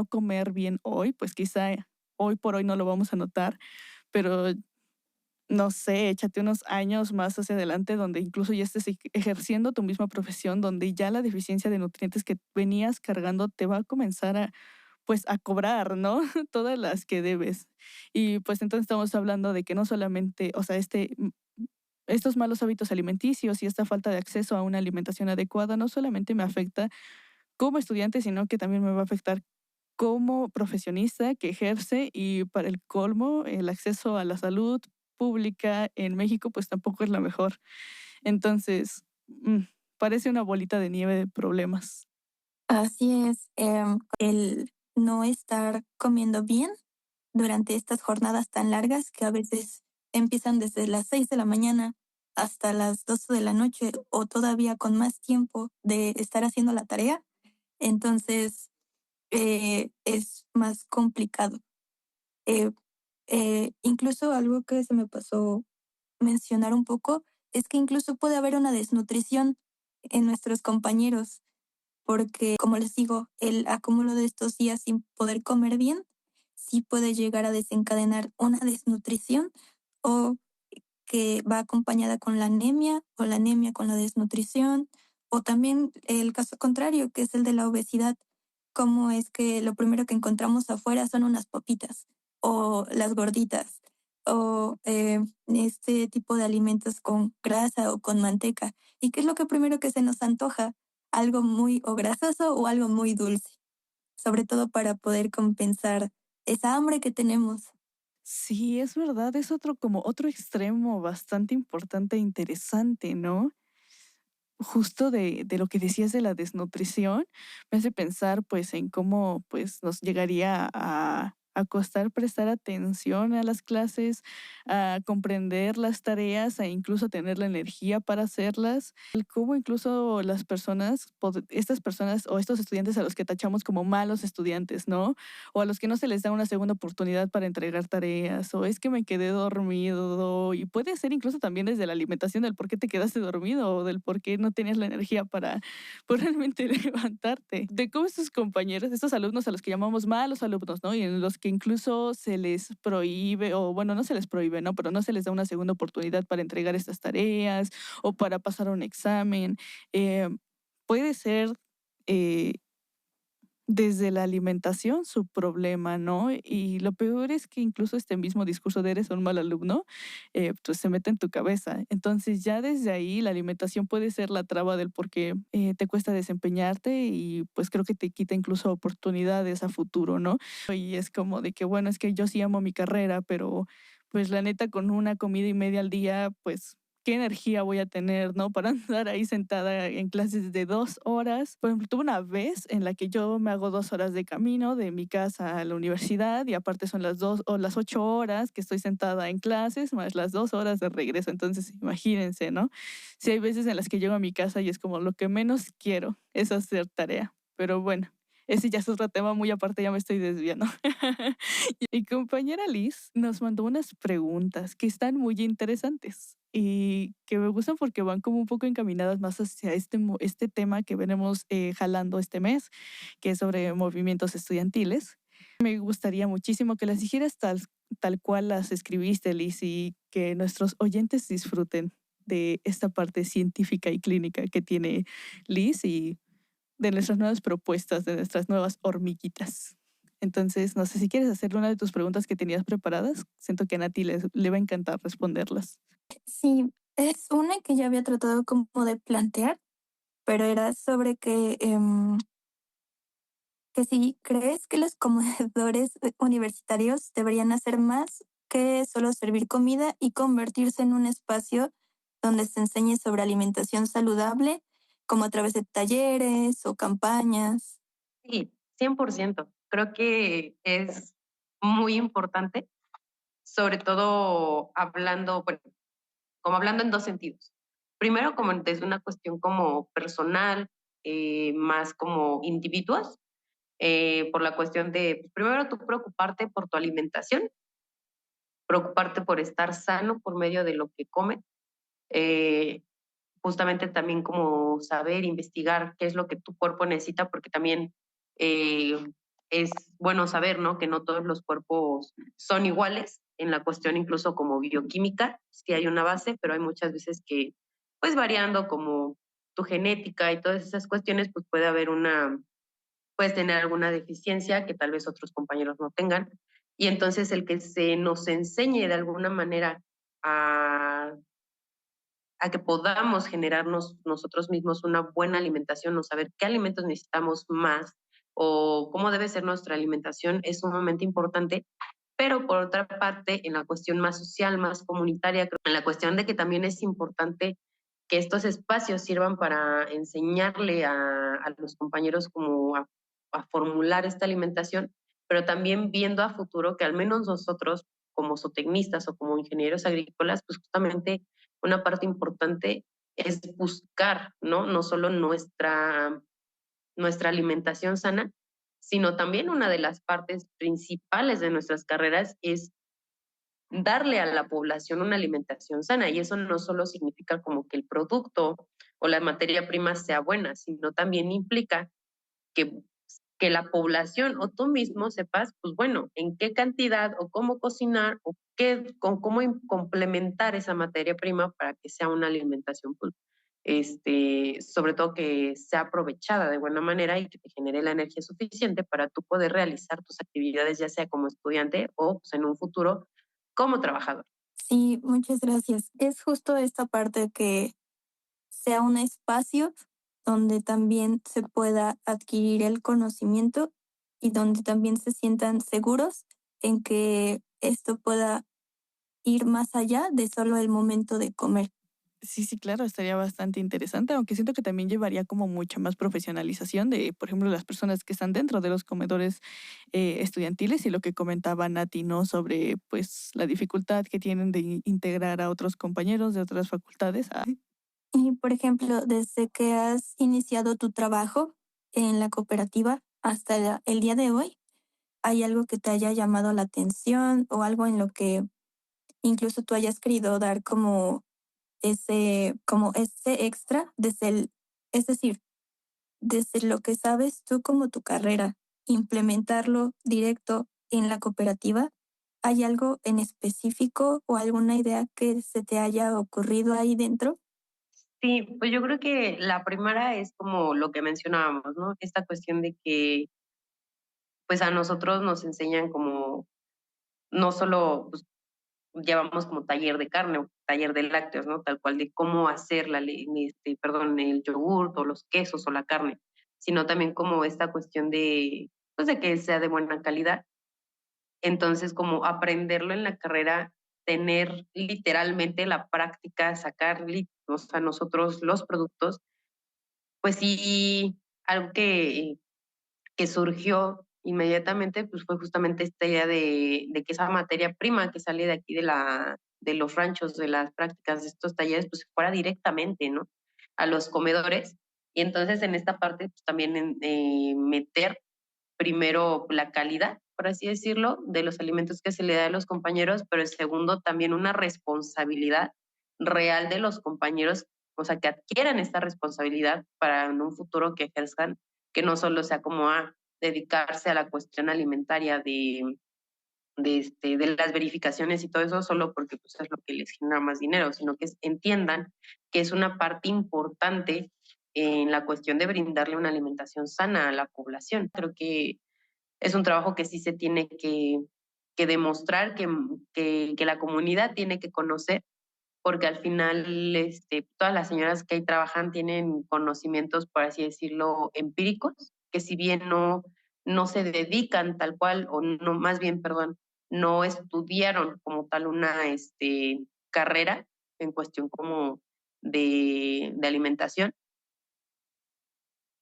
comer bien hoy, pues quizá hoy por hoy no lo vamos a notar, pero no sé, échate unos años más hacia adelante donde incluso ya estés ejerciendo tu misma profesión, donde ya la deficiencia de nutrientes que venías cargando te va a comenzar pues a cobrar, ¿no? Todas las que debes. Y pues entonces estamos hablando de que no solamente, o sea, estos malos hábitos alimenticios y esta falta de acceso a una alimentación adecuada no solamente me afecta como estudiante, sino que también me va a afectar como profesionista que ejerce y para el colmo, el acceso a la salud pública en México pues tampoco es la mejor. Entonces, parece una bolita de nieve de problemas.
Así es, el no estar comiendo bien durante estas jornadas tan largas que a veces empiezan desde las 6 de la mañana hasta las 12 de la noche o todavía con más tiempo de estar haciendo la tarea, entonces es más complicado. Eh, Incluso algo que se me pasó mencionar un poco es que incluso puede haber una desnutrición en nuestros compañeros porque, como les digo, el acúmulo de estos días sin poder comer bien sí puede llegar a desencadenar una desnutrición o que va acompañada con la anemia o la anemia con la desnutrición o también el caso contrario, que es el de la obesidad, como es que lo primero que encontramos afuera son unas papitas o las gorditas o este tipo de alimentos con grasa o con manteca. ¿Y qué es lo que primero que se nos antoja? Algo muy o grasoso o algo muy dulce, sobre todo para poder compensar esa hambre que tenemos.
Sí, es verdad, es otro como otro extremo bastante importante e interesante, ¿no? Justo de lo que decías de la desnutrición, me hace pensar pues en cómo pues nos llegaría a costar prestar atención a las clases, a comprender las tareas, a incluso tener la energía para hacerlas. El cómo incluso las personas, estas personas o estos estudiantes a los que tachamos como malos estudiantes, ¿no? O a los que no se les da una segunda oportunidad para entregar tareas, o es que me quedé dormido, y puede ser incluso también desde la alimentación del por qué te quedaste dormido o del por qué no tenías la energía para pues, realmente levantarte. De cómo estos compañeros, estos alumnos a los que llamamos malos alumnos, ¿no? Y en los que incluso se les prohíbe, o bueno, no se les prohíbe, ¿no? Pero no se les da una segunda oportunidad para entregar estas tareas o para pasar un examen. Eh, puede ser eh, desde la alimentación su problema, ¿no? Y lo peor es que incluso este mismo discurso de eres un mal alumno, pues se mete en tu cabeza. Entonces ya desde ahí la alimentación puede ser la traba del por qué te cuesta desempeñarte y pues creo que te quita incluso oportunidades a futuro, ¿no? Y es como de que, bueno, es que yo sí amo mi carrera, pero pues la neta con una comida y media al día, pues qué energía voy a tener, ¿no? Para andar ahí sentada en clases de 2 horas. Por ejemplo, tuve una vez en la que yo me hago 2 horas de camino de mi casa a la universidad y aparte son las 8 horas que estoy sentada en clases más las 2 horas de regreso. Entonces, imagínense, ¿no? Sí hay veces en las que llego a mi casa y es como lo que menos quiero es hacer tarea. Pero bueno, ese ya es otro tema muy aparte, ya me estoy desviando. Mi compañera Liz nos mandó unas preguntas que están muy interesantes y que me gustan porque van como un poco encaminadas más hacia este tema que venimos jalando este mes, que es sobre movimientos estudiantiles. Me gustaría muchísimo que las dijeras tal cual las escribiste, Liz, y que nuestros oyentes disfruten de esta parte científica y clínica que tiene Liz y de nuestras nuevas propuestas, de nuestras nuevas hormiguitas. Entonces, no sé si quieres hacerle una de tus preguntas que tenías preparadas. Siento que a Nati le va a encantar responderlas.
Sí, es una que ya había tratado como de plantear, pero era sobre que si crees que los comedores universitarios deberían hacer más que solo servir comida y convertirse en un espacio donde se enseñe sobre alimentación saludable, como a través de talleres o campañas.
Sí, 100%. Creo que es muy importante, sobre todo hablando, bueno, como hablando en dos sentidos. Primero, como desde una cuestión como personal, más como individuos, por la cuestión de, pues, primero tú preocuparte por tu alimentación, preocuparte por estar sano por medio de lo que comes, eh, justamente también como saber, investigar qué es lo que tu cuerpo necesita, porque también eh, es bueno saber, ¿no? Que no todos los cuerpos son iguales en la cuestión incluso como bioquímica, sí hay una base, pero hay muchas veces que, pues variando como tu genética y todas esas cuestiones, pues puede haber puedes tener alguna deficiencia que tal vez otros compañeros no tengan. Y entonces el que se nos enseñe de alguna manera a que podamos generarnos nosotros mismos una buena alimentación o saber qué alimentos necesitamos más o cómo debe ser nuestra alimentación es sumamente importante. Pero por otra parte, en la cuestión más social, más comunitaria, en la cuestión de que también es importante que estos espacios sirvan para enseñarle a los compañeros como a formular esta alimentación, pero también viendo a futuro que al menos nosotros como zootecnistas o como ingenieros agrícolas, pues justamente una parte importante es buscar, ¿no? No solo nuestra alimentación sana, sino también una de las partes principales de nuestras carreras es darle a la población una alimentación sana. Y eso no solo significa como que el producto o la materia prima sea buena, sino también implica que, que la población o tú mismo sepas, pues bueno, en qué cantidad o cómo cocinar o cómo complementar esa materia prima para que sea una alimentación, pues, sobre todo que sea aprovechada de buena manera y que te genere la energía suficiente para tú poder realizar tus actividades, ya sea como estudiante o pues, en un futuro como trabajador.
Sí, muchas gracias. Es justo esta parte que sea un espacio donde también se pueda adquirir el conocimiento y donde también se sientan seguros en que esto pueda ir más allá de solo el momento de comer.
Sí, sí, claro, estaría bastante interesante, aunque siento que también llevaría como mucha más profesionalización de, por ejemplo, las personas que están dentro de los comedores estudiantiles y lo que comentaba Nati, ¿no? Sobre pues la dificultad que tienen de integrar a otros compañeros de otras facultades.
Y, por ejemplo, desde que has iniciado tu trabajo en la cooperativa hasta el día de hoy, ¿hay algo que te haya llamado la atención o algo en lo que incluso tú hayas querido dar como ese extra es decir, desde lo que sabes tú como tu carrera, implementarlo directo en la cooperativa? ¿Hay algo en específico o alguna idea que se te haya ocurrido ahí dentro?
Sí, pues yo creo que la primera es como lo que mencionábamos, ¿no? Esta cuestión de que pues a nosotros nos enseñan como, no solo pues, llevamos como taller de carne o taller de lácteos, ¿no? Tal cual de cómo hacer el yogur o los quesos o la carne, sino también como esta cuestión de, pues de que sea de buena calidad. Entonces, como aprenderlo en la carrera, tener literalmente la práctica, o sea, nosotros los productos, pues sí, algo que surgió inmediatamente, pues fue justamente esta idea de que esa materia prima que sale de aquí de los ranchos, de las prácticas de estos talleres, pues fuera directamente, ¿no? A los comedores. Y entonces en esta parte, pues también meter primero la calidad, por así decirlo, de los alimentos que se le da a los compañeros, pero el segundo también una responsabilidad real de los compañeros, o sea, que adquieran esta responsabilidad para en un futuro que ejerzan, que no solo sea como dedicarse a la cuestión alimentaria de las verificaciones y todo eso solo porque pues, es lo que les genera más dinero, sino que entiendan que es una parte importante en la cuestión de brindarle una alimentación sana a la población. Creo que es un trabajo que sí se tiene que demostrar, que la comunidad tiene que conocer, porque al final todas las señoras que ahí trabajan tienen conocimientos, por así decirlo, empíricos, que si bien no se dedican tal cual, o no, más bien, perdón, no estudiaron como tal una carrera en cuestión como de alimentación,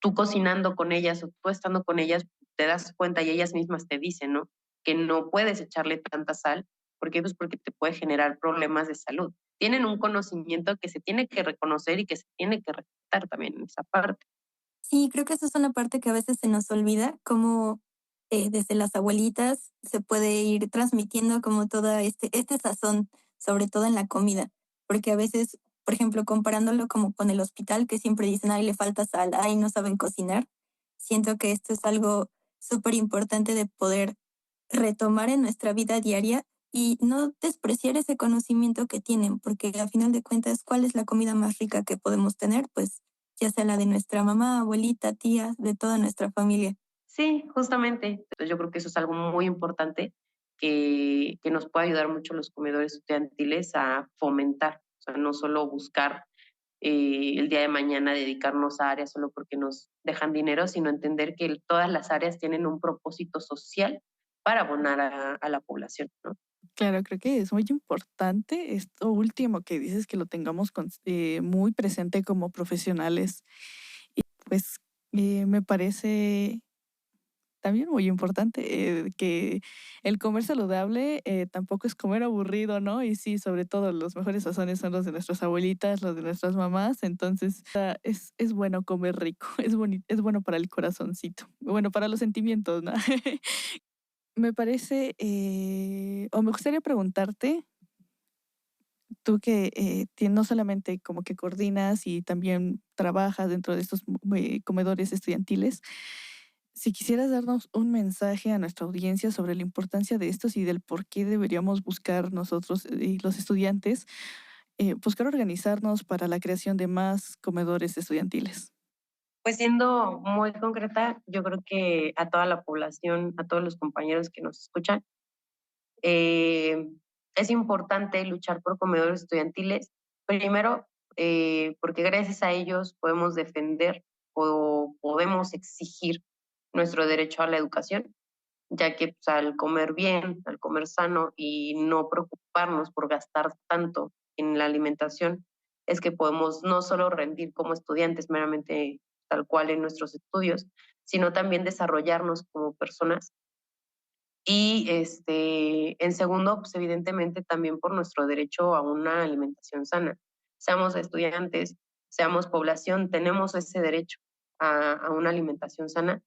tú cocinando con ellas o tú estando con ellas, te das cuenta y ellas mismas te dicen, ¿no? Que no puedes echarle tanta sal. ¿Por qué? Pues porque te puede generar problemas de salud. Tienen un conocimiento que se tiene que reconocer y que se tiene que respetar también en esa parte.
Sí, creo que esa es una parte que a veces se nos olvida, como desde las abuelitas se puede ir transmitiendo como toda este sazón, sobre todo en la comida, porque a veces, por ejemplo, comparándolo como con el hospital, que siempre dicen, ay, le falta sal, ay, no saben cocinar, siento que esto es algo súper importante de poder retomar en nuestra vida diaria y no despreciar ese conocimiento que tienen, porque a final de cuentas, ¿cuál es la comida más rica que podemos tener? Pues ya sea la de nuestra mamá, abuelita, tía, de toda nuestra familia.
Sí, justamente. Entonces yo creo que eso es algo muy importante que nos puede ayudar mucho los comedores estudiantiles a fomentar, o sea, no solo buscar el día de mañana dedicarnos a áreas solo porque nos dejan dinero, sino entender que todas las áreas tienen un propósito social para abonar a la población, ¿no?
Claro, creo que es muy importante esto último que dices, que lo tengamos muy presente como profesionales. Y pues me parece también muy importante que el comer saludable tampoco es comer aburrido, ¿no? Y sí, sobre todo los mejores sazones son los de nuestras abuelitas, los de nuestras mamás. Entonces es bueno comer rico, es bueno para el corazoncito, bueno, para los sentimientos, ¿no? Me parece, o me gustaría preguntarte, tú que no solamente como que coordinas y también trabajas dentro de estos comedores estudiantiles, si quisieras darnos un mensaje a nuestra audiencia sobre la importancia de estos y del por qué deberíamos buscar nosotros y los estudiantes, buscar organizarnos para la creación de más comedores estudiantiles.
Pues siendo muy concreta, yo creo que a toda la población, a todos los compañeros que nos escuchan, eh, es importante luchar por comedores estudiantiles. Primero, porque gracias a ellos podemos defender o podemos exigir nuestro derecho a la educación, ya que pues, al comer bien, al comer sano y no preocuparnos por gastar tanto en la alimentación, es que podemos no solo rendir como estudiantes meramente tal cual en nuestros estudios, sino también desarrollarnos como personas y en segundo, pues evidentemente también por nuestro derecho a una alimentación sana. Seamos estudiantes, seamos población, tenemos ese derecho a una alimentación sana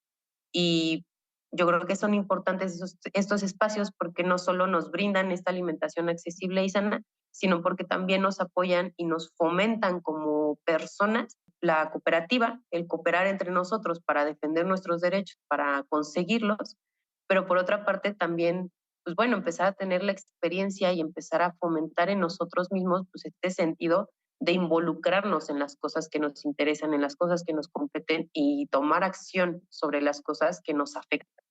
y yo creo que son importantes estos espacios porque no solo nos brindan esta alimentación accesible y sana, sino porque también nos apoyan y nos fomentan como personas la cooperativa, el cooperar entre nosotros para defender nuestros derechos, para conseguirlos, pero por otra parte también, pues bueno, empezar a tener la experiencia y empezar a fomentar en nosotros mismos pues este sentido de involucrarnos en las cosas que nos interesan, en las cosas que nos competen y tomar acción sobre las cosas que nos afectan.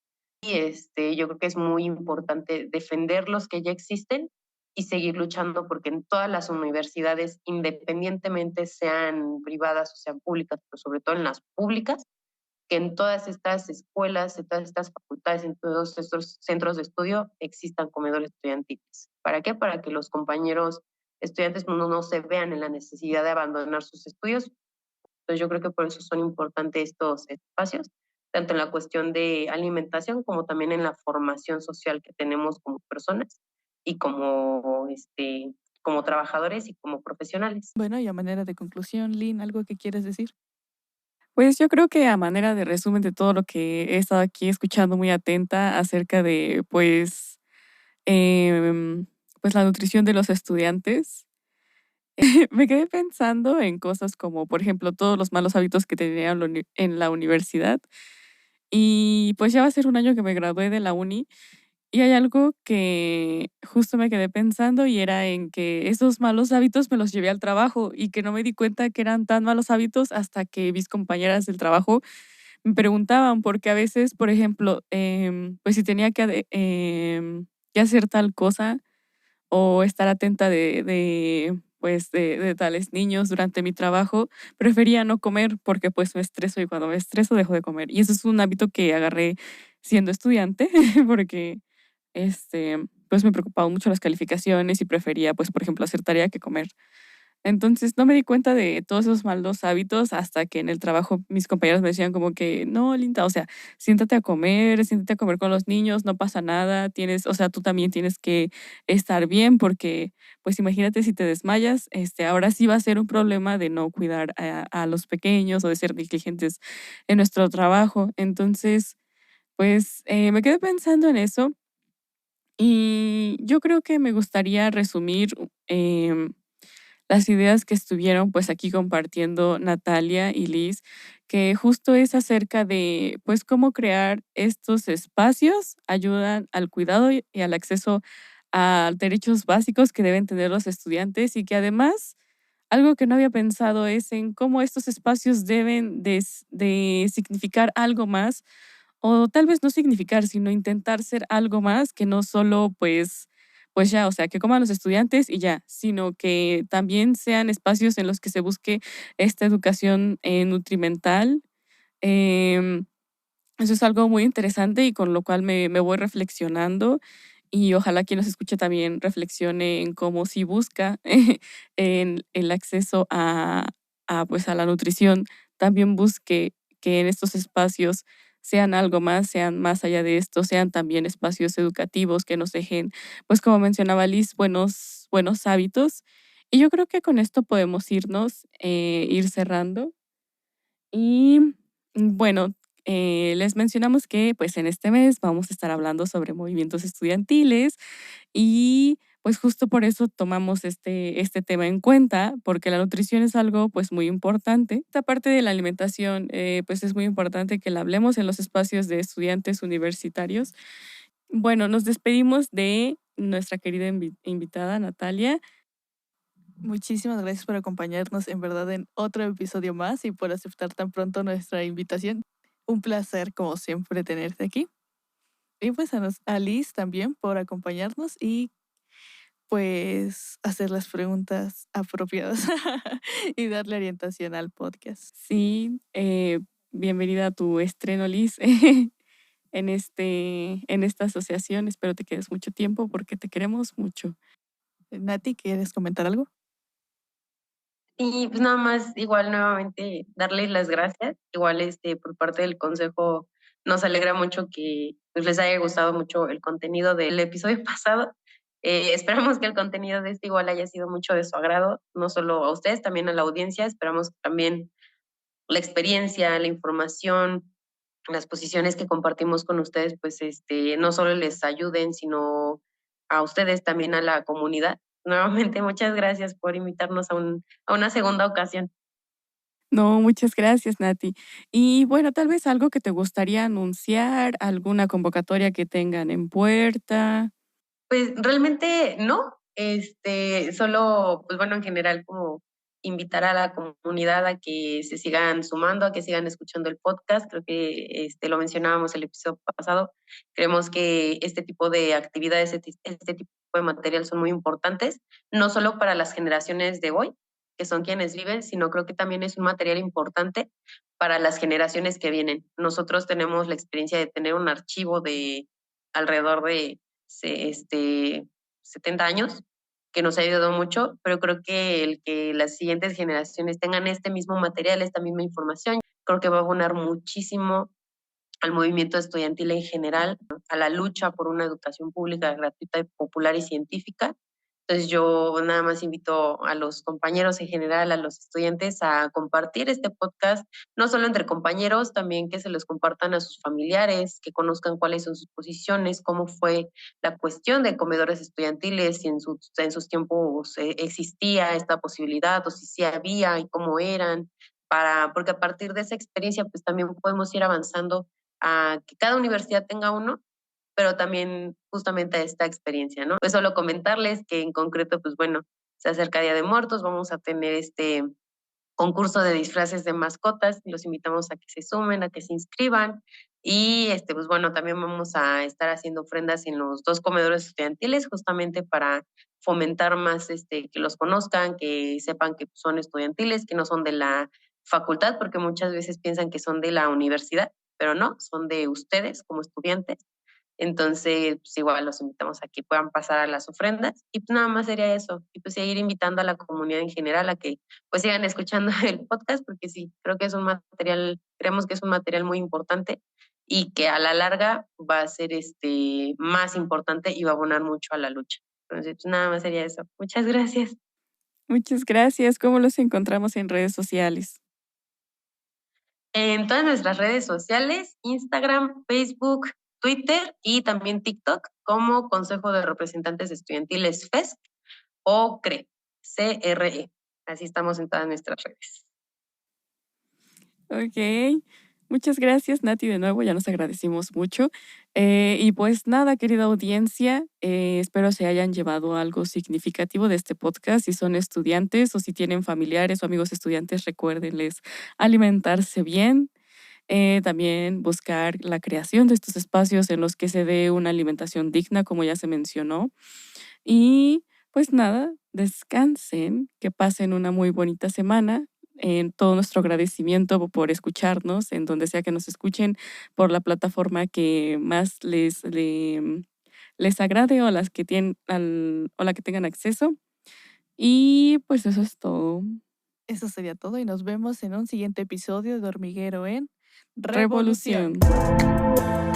yo creo que es muy importante defender los que ya existen y seguir luchando porque en todas las universidades, independientemente sean privadas o sean públicas, pero sobre todo en las públicas, que en todas estas escuelas, en todas estas facultades, en todos estos centros de estudio existan comedores estudiantiles. ¿Para qué? Para que los compañeros estudiantes no se vean en la necesidad de abandonar sus estudios. Entonces yo creo que por eso son importantes estos espacios, tanto en la cuestión de alimentación como también en la formación social que tenemos como personas y como trabajadores y como profesionales.
Bueno, y a manera de conclusión, Lynn, ¿algo que quieres decir?
Pues yo creo que a manera de resumen de todo lo que he estado aquí escuchando muy atenta acerca de, pues la nutrición de los estudiantes, me quedé pensando en cosas como, por ejemplo, todos los malos hábitos que tenía en la universidad. Y pues ya va a ser un año que me gradué de la uni y hay algo que justo me quedé pensando y era en que esos malos hábitos me los llevé al trabajo y que no me di cuenta que eran tan malos hábitos hasta que mis compañeras del trabajo me preguntaban, porque a veces, por ejemplo, pues si tenía que hacer tal cosa o estar atenta de tales niños durante mi trabajo, prefería no comer porque pues me estreso y cuando me estreso dejo de comer. Y eso es un hábito que agarré siendo estudiante porque pues me preocupaban mucho las calificaciones y prefería pues por ejemplo hacer tarea que comer. Entonces no me di cuenta de todos esos malos hábitos hasta que en el trabajo mis compañeros me decían como que, no, Linda, o sea, siéntate a comer con los niños, no pasa nada, o sea, tú también tienes que estar bien porque, pues imagínate si te desmayas, ahora sí va a ser un problema de no cuidar a los pequeños o de ser negligentes en nuestro trabajo. Entonces, pues me quedé pensando en eso y yo creo que me gustaría resumir las ideas que estuvieron pues aquí compartiendo Natalia y Liz, que justo es acerca de pues cómo crear estos espacios ayudan al cuidado y al acceso a derechos básicos que deben tener los estudiantes y que además algo que no había pensado es en cómo estos espacios deben de significar algo más o tal vez no significar, sino intentar ser algo más que no solo pues ya, o sea, que coman los estudiantes y ya, sino que también sean espacios en los que se busque esta educación nutrimental. Em, Eso es algo muy interesante y con lo cual me voy reflexionando y ojalá quien nos escuche también reflexione en cómo si busca en el acceso pues a la nutrición, también busque que en estos espacios sean algo más, sean más allá de esto, sean también espacios educativos que nos dejen, pues como mencionaba Liz, buenos hábitos. Y yo creo que con esto podemos ir cerrando. Y bueno, les mencionamos que pues en este mes vamos a estar hablando sobre movimientos estudiantiles y pues justo por eso tomamos este tema en cuenta, porque la nutrición es algo pues muy importante. Esta parte de la alimentación pues es muy importante que la hablemos en los espacios de estudiantes universitarios. Bueno, nos despedimos de nuestra querida invitada Natalia.
Muchísimas gracias por acompañarnos en verdad en otro episodio más y por aceptar tan pronto nuestra invitación. Un placer, como siempre, tenerte aquí. Y pues a Liz también por acompañarnos y pues hacer las preguntas apropiadas y darle orientación al podcast.
Sí, bienvenida a tu estreno, Liz, en esta asociación. Espero te quedes mucho tiempo porque te queremos mucho.
Nati, ¿quieres comentar algo?
Y pues nada más, igual nuevamente darles las gracias. Igual por parte del consejo nos alegra mucho que pues, les haya gustado mucho el contenido del episodio pasado. Esperamos que el contenido de este igual haya sido mucho de su agrado, no solo a ustedes, también a la audiencia. Esperamos que también la experiencia, la información, las posiciones que compartimos con ustedes, pues no solo les ayuden, sino a ustedes también a la comunidad. Nuevamente, muchas gracias por invitarnos a una segunda ocasión.
No, muchas gracias, Nati. Y bueno, tal vez algo que te gustaría anunciar, alguna convocatoria que tengan en puerta.
Pues realmente no, solo, pues bueno, en general como invitar a la comunidad a que se sigan sumando, a que sigan escuchando el podcast. Creo que lo mencionábamos el episodio pasado. Creemos que este tipo de actividades, este tipo de material son muy importantes, no solo para las generaciones de hoy, que son quienes viven, sino creo que también es un material importante para las generaciones que vienen. Nosotros tenemos la experiencia de tener un archivo de alrededor de 70 años, que nos ha ayudado mucho, pero creo que el que las siguientes generaciones tengan este mismo material, esta misma información, creo que va a abonar muchísimo al movimiento estudiantil en general, a la lucha por una educación pública gratuita, popular y científica. Entonces yo nada más invito a los compañeros en general, a los estudiantes a compartir este podcast, no solo entre compañeros, también que se los compartan a sus familiares, que conozcan cuáles son sus posiciones, cómo fue la cuestión de comedores estudiantiles, si en sus tiempos existía esta posibilidad o si sí había y cómo eran, porque a partir de esa experiencia pues también podemos ir avanzando a que cada universidad tenga uno, pero también justamente a esta experiencia, ¿no? Pues solo comentarles que en concreto, pues bueno, se acerca Día de Muertos, vamos a tener este concurso de disfraces de mascotas, los invitamos a que se sumen, a que se inscriban y pues bueno, también vamos a estar haciendo ofrendas en los 2 comedores estudiantiles justamente para fomentar más que los conozcan, que sepan que son estudiantiles, que no son de la facultad, porque muchas veces piensan que son de la universidad, pero no, son de ustedes como estudiantes. Entonces, pues igual los invitamos a que puedan pasar a las ofrendas y pues nada más sería eso. Y pues seguir invitando a la comunidad en general a que pues sigan escuchando el podcast porque sí, creo que es un material, creemos que es un material muy importante y que a la larga va a ser más importante y va a abonar mucho a la lucha. Entonces, pues nada más sería eso. Muchas gracias.
Muchas gracias. ¿Cómo los encontramos en redes sociales?
En todas nuestras redes sociales, Instagram, Facebook, Twitter y también TikTok como Consejo de Representantes Estudiantiles FESP o CRE, CRE. Así estamos en todas nuestras redes.
Ok, muchas gracias Nati de nuevo, ya nos agradecimos mucho. Y pues nada, querida audiencia, espero se hayan llevado algo significativo de este podcast. Si son estudiantes o si tienen familiares o amigos estudiantes, recuérdenles alimentarse bien. También buscar la creación de estos espacios en los que se dé una alimentación digna, como ya se mencionó. Y pues nada, descansen, que pasen una muy bonita semana. En todo nuestro agradecimiento por escucharnos, en donde sea que nos escuchen, por la plataforma que más les agrade o las que o la que tengan acceso. Y pues eso es todo.
Eso sería todo y nos vemos en un siguiente episodio de Hormiguero en
Revolución.
Revolución.